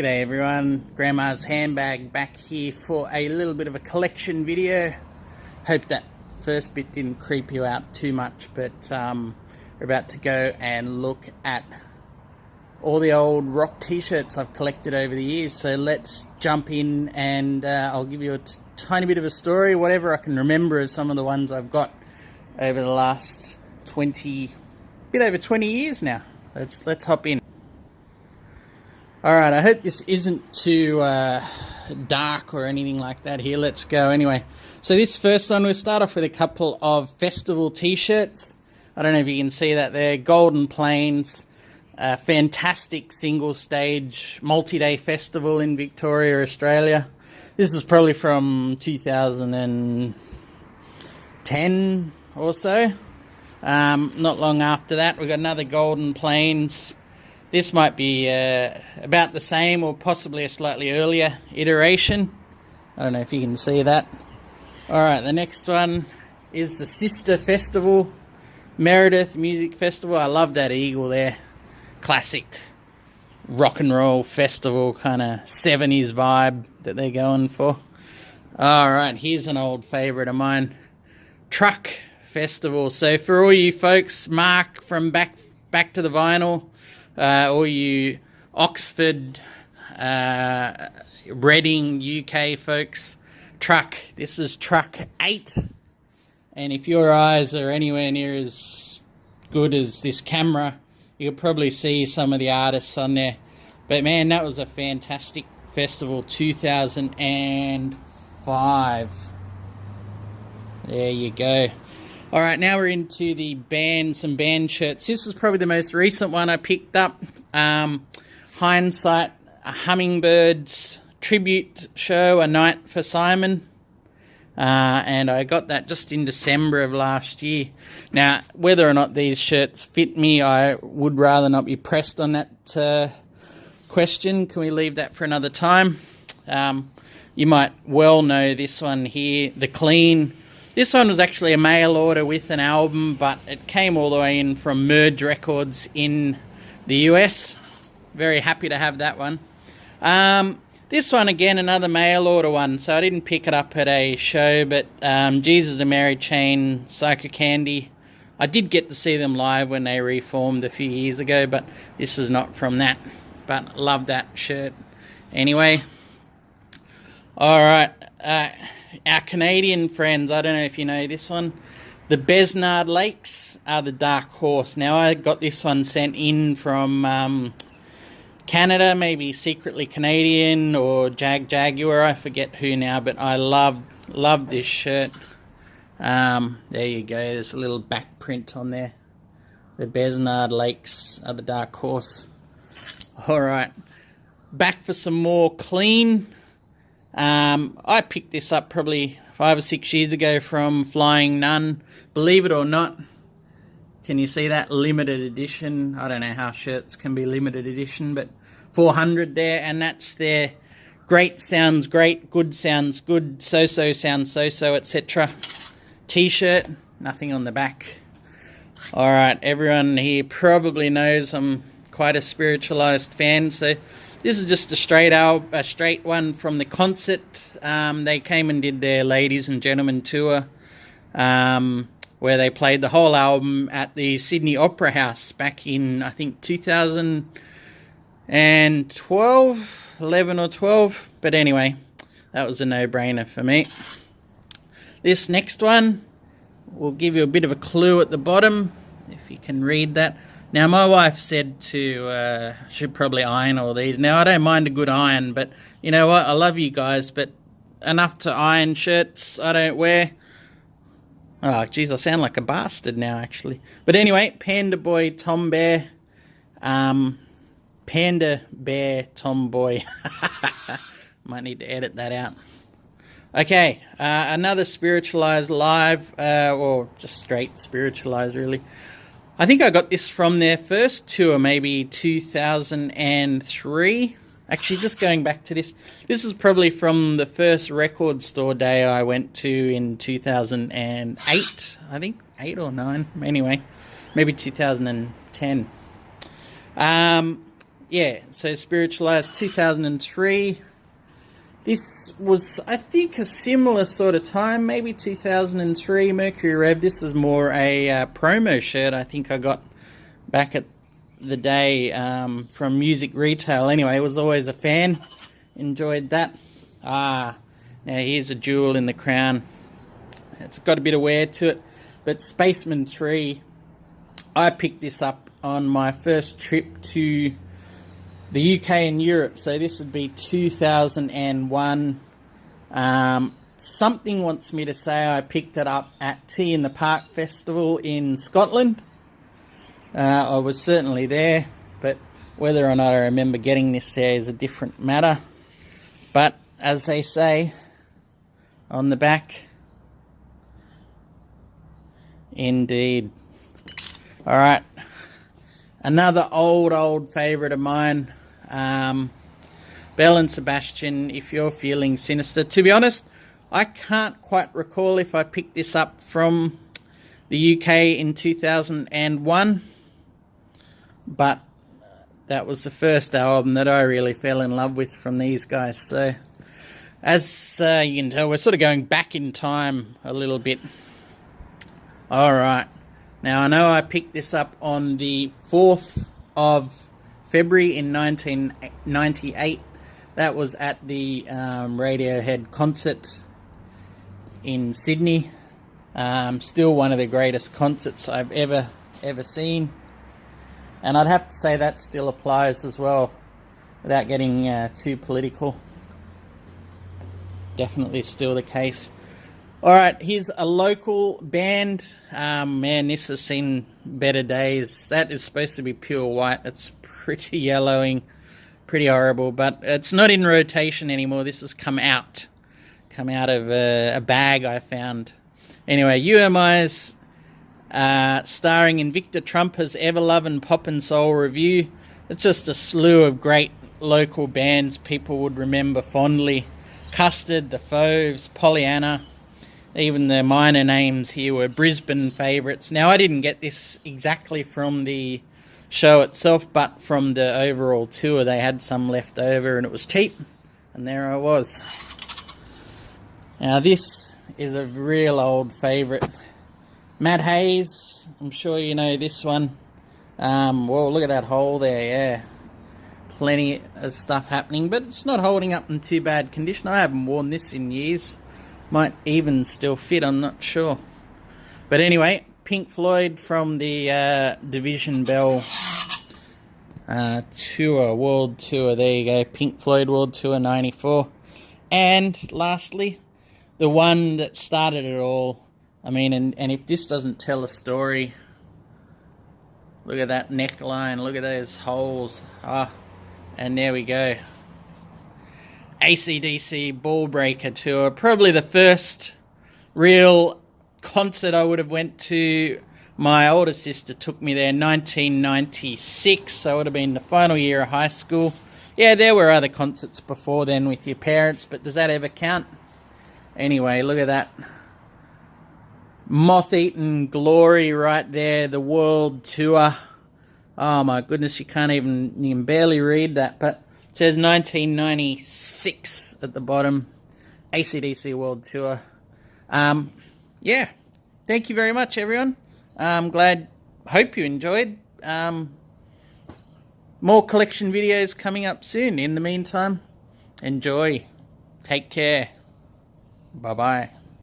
G'day everyone, Grandma's Handbag back here for a little bit of a collection video. Hope that first bit didn't creep you out too much, but we're about to go and look at all the old rock t-shirts I've collected over the years. So let's jump in and I'll give you a tiny bit of a story, whatever I can remember of some of the ones I've got over the last bit over 20 years now. Let's hop in. Alright, I hope this isn't too dark or anything like that here. Let's go anyway. So this first one, we'll start off with a couple of festival t-shirts. I don't know if you can see that there. Golden Plains, fantastic single stage multi-day festival in Victoria, Australia. This is probably from 2010 or so. Not long after that, we've got another Golden Plains. This might be about the same or possibly a slightly earlier iteration. I don't know if you can see that. Alright, the next one is the Sister Festival, Meredith Music Festival. I love that eagle there. Classic rock and roll festival, kind of 70s vibe that they're going for. Alright, here's an old favourite of mine. Truck Festival. So for all you folks, Mark from back to the vinyl, all you Oxford, Reading, UK folks, Truck. This is Truck 8. And if your eyes are anywhere near as good as this camera, you'll probably see some of the artists on there. But man, that was a fantastic festival, 2005. There you go. Alright, now we're into some band shirts. This is probably the most recent one I picked up. Hindsight, a Hummingbirds tribute show, A Night for Simon. And I got that just in December of last year. Now, whether or not these shirts fit me, I would rather not be pressed on that question. Can we leave that for another time? You might well know this one here, The Clean. This one was actually a mail order with an album, but it came all the way in from Merge Records in the US. Very happy to have that one. This one, again, another mail order one, so I didn't pick it up at a show, but Jesus and Mary Chain, Psycho Candy. I did get to see them live when they reformed a few years ago, but this is not from that. But love that shirt. Anyway, alright. Our Canadian friends, I don't know if you know this one. The Besnard Lakes are the dark horse. Now, I got this one sent in from Canada, maybe secretly Canadian or Jaguar, I forget who now, but I love this shirt. There you go, there's a little back print on there. The Besnard Lakes are the dark horse. Alright, back for some more Clean. I picked this up probably 5 or 6 years ago from Flying Nun. Believe it or not, can you see that? Limited edition. I don't know how shirts can be limited edition, but 400 there, and that's their great sounds great, good sounds good, so-so sounds so-so, etc. T-shirt, nothing on the back. Alright, everyone here probably knows I'm quite a spiritualized fan, so this is just a straight one from the concert. They came and did their Ladies and Gentlemen tour, where they played the whole album at the Sydney Opera House back in, I think, 2012, 11 or 12. But anyway, that was a no-brainer for me. This next one will give you a bit of a clue at the bottom, if you can read that. Now, my wife said should probably iron all these. Now, I don't mind a good iron, but you know what? I love you guys, but enough to iron shirts I don't wear. Oh, geez, I sound like a bastard now, actually. But anyway, Panda Boy, Tom Bear. Panda Bear, Tom Boy. Might need to edit that out. Okay, another Spiritualized live, or just straight Spiritualized, really. I think I got this from their first tour, maybe 2003. Actually, just going back to this. This is probably from the first record store day I went to in 2008, I think. 8 or 9. Anyway, maybe 2010. yeah, so Spiritualized 2003. This was, I think, a similar sort of time, maybe 2003, Mercury Rev. This is more a promo shirt I think I got back at the day from Music Retail. Anyway, I was always a fan. Enjoyed that. Now here's a jewel in the crown. It's got a bit of wear to it. But Spaceman 3, I picked this up on my first trip to the UK and Europe. So this would be 2001. Something wants me to say I picked it up at Tea in the Park Festival in Scotland. I was certainly there, but whether or not I remember getting this there is a different matter. But as they say on the back, indeed. All right, another old favourite of mine, Belle and Sebastian, If You're Feeling Sinister. To be honest, I can't quite recall if I picked this up from the UK in 2001, but that was the first album that I really fell in love with from these guys. So as you can tell, we're sort of going back in time a little bit. All right. Now, I know I picked this up on the 4th of February in 1998. That was at the Radiohead concert in Sydney. Still one of the greatest concerts I've ever seen. And I'd have to say that still applies as well, without getting too political. Definitely still the case. Alright, here's a local band. Man, this has seen better days. That is supposed to be pure white. It's pretty yellowing, pretty horrible, but it's not in rotation anymore. This has come out of a bag I found. Anyway, UMI's starring Invicta Trump's Everlove and Pop and Soul Review. It's just a slew of great local bands people would remember fondly. Custard, The Fauves, Pollyanna. Even the minor names here were Brisbane favourites. Now, I didn't get this exactly from the show itself, but from the overall tour. They had some left over and it was cheap, and there I was. Now, this is a real old favourite. Matt Hayes, I'm sure you know this one. Well, look at that hole there, yeah. Plenty of stuff happening, but it's not holding up in too bad condition. I haven't worn this in years. Might even still fit, I'm not sure. But anyway, Pink Floyd from the Division Bell tour, world tour. There you go, Pink Floyd World Tour 94. And lastly, the one that started it all. I mean, and if this doesn't tell a story, look at that neckline, look at those holes. And there we go. AC/DC Ball Breaker Tour. Probably the first real concert I would have went to. My older sister took me there in 1996. I would have been the final year of high school. Yeah, there were other concerts before then with your parents, but does that ever count? Anyway, look at that. Moth-eaten glory right there, the world tour. Oh my goodness, you can barely read that, but it says 1996 at the bottom. AC/DC World Tour. Yeah, thank you very much, everyone. Hope you enjoyed. More collection videos coming up soon. In the meantime, enjoy. Take care. Bye-bye.